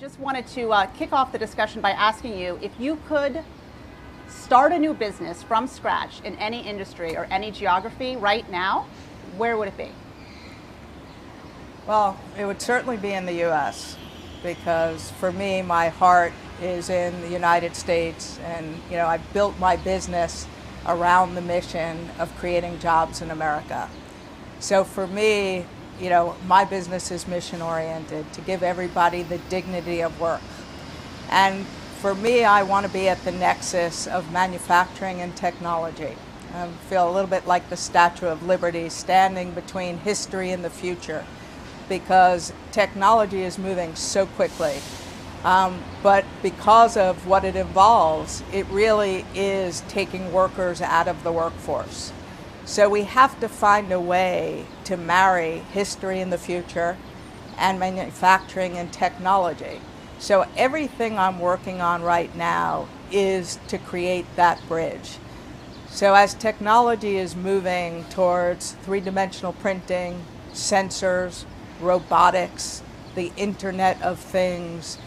just wanted to kick off the discussion by asking you if you could start a new business from scratch in any industry or any geography right now, where would it be? Well, it would certainly be in the U.S. because for me, my heart is in the United States, and I've built my business around the mission of creating jobs in America. So for me, my business is mission oriented to give everybody the dignity of work. And for me, I want to be at the nexus of manufacturing and technology. I feel a little bit like the Statue of Liberty, standing between history and the future, because technology is moving so quickly. But because of what it involves, it really is taking workers out of the workforce. So we have to find a way to marry history and the future and manufacturing and technology. So everything I'm working on right now is to create that bridge. So as technology is moving towards three-dimensional printing, sensors, robotics, the Internet of Things,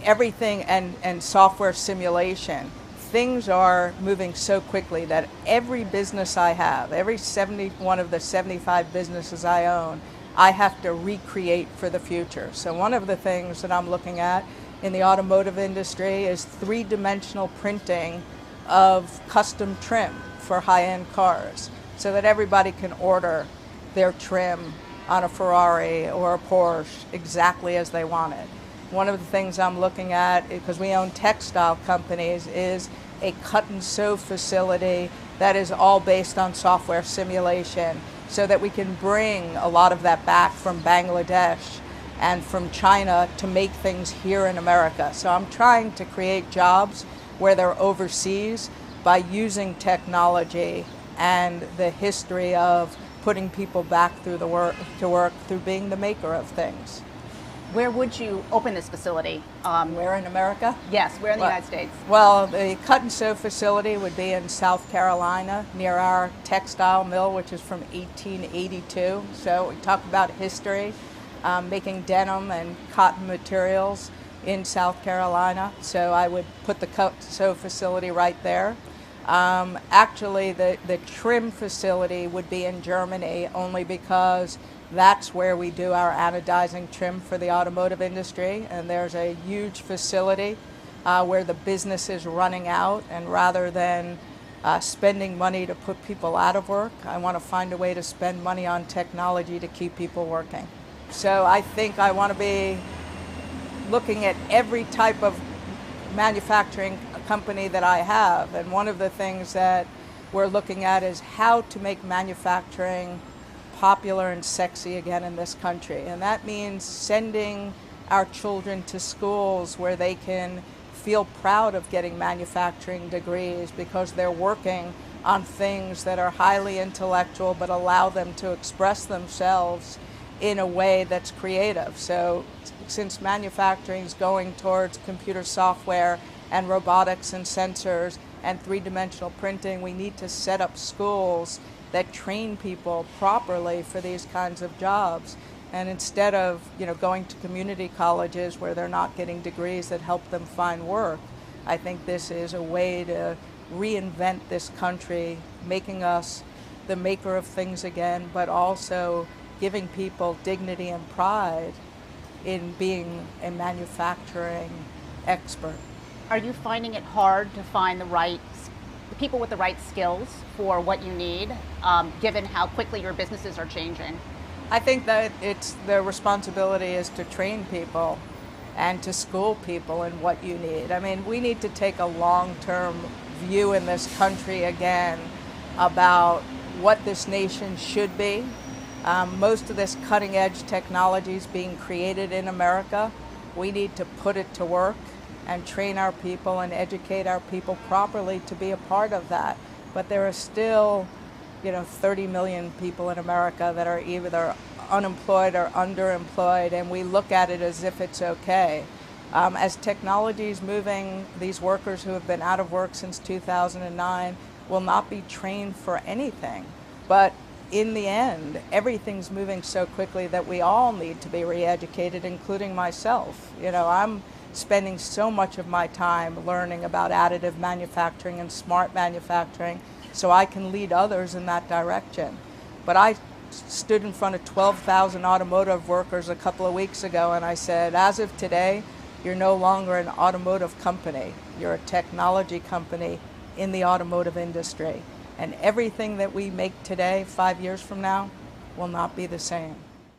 everything, and software simulation, things are moving so quickly that every business I have, every 71 of the 75 businesses I own, I have to recreate for the future. So one of the things that I'm looking at in the automotive industry is three-dimensional printing of custom trim for high-end cars so that everybody can order their trim on a Ferrari or a Porsche exactly as they want it. One of the things I'm looking at, because we own textile companies, is a cut and sew facility that is all based on software simulation so that we can bring a lot of that back from Bangladesh and from China to make things here in America. So I'm trying to create jobs where they're overseas by using technology and the history of putting people back through to work through being the maker of things. Where would you open this facility? Where in America? Yes, where in the United States? Well, the cut and sew facility would be in South Carolina near our textile mill, which is from 1882. So we talk about history, making denim and cotton materials in South Carolina. So I would put the cut and sew facility right there. Actually, the trim facility would be in Germany only because that's where we do our anodizing trim for the automotive industry, and there's a huge facility where the business is running out, and rather than spending money to put people out of work, I want to find a way to spend money on technology to keep people working. So I think I want to be looking at every type of manufacturing company that I have, and one of the things that we're looking at is how to make manufacturing popular and sexy again in this country. And that means sending our children to schools where they can feel proud of getting manufacturing degrees because they're working on things that are highly intellectual but allow them to express themselves in a way that's creative. So since manufacturing is going towards computer software and robotics and sensors and three-dimensional printing, we need to set up schools that train people properly for these kinds of jobs. And instead of going to community colleges where they're not getting degrees that help them find work, I think this is a way to reinvent this country, making us the maker of things again, but also giving people dignity and pride in being a manufacturing expert. Are you finding it hard to find the people with the right skills for what you need, given how quickly your businesses are changing? I think that their responsibility is to train people and to school people in what you need. I mean, we need to take a long-term view in this country again about what this nation should be. Most of this cutting-edge technology is being created in America. We need to put it to work and train our people and educate our people properly to be a part of that. But there are still, 30 million people in America that are either unemployed or underemployed, and we look at it as if it's okay. As technology is moving, these workers who have been out of work since 2009 will not be trained for anything. But in the end, everything's moving so quickly that we all need to be re-educated, including myself. You know, I'm spending so much of my time learning about additive manufacturing and smart manufacturing so I can lead others in that direction. But I stood in front of 12,000 automotive workers a couple of weeks ago and I said, as of today, you're no longer an automotive company. You're a technology company in the automotive industry. And everything that we make today, 5 years from now, will not be the same.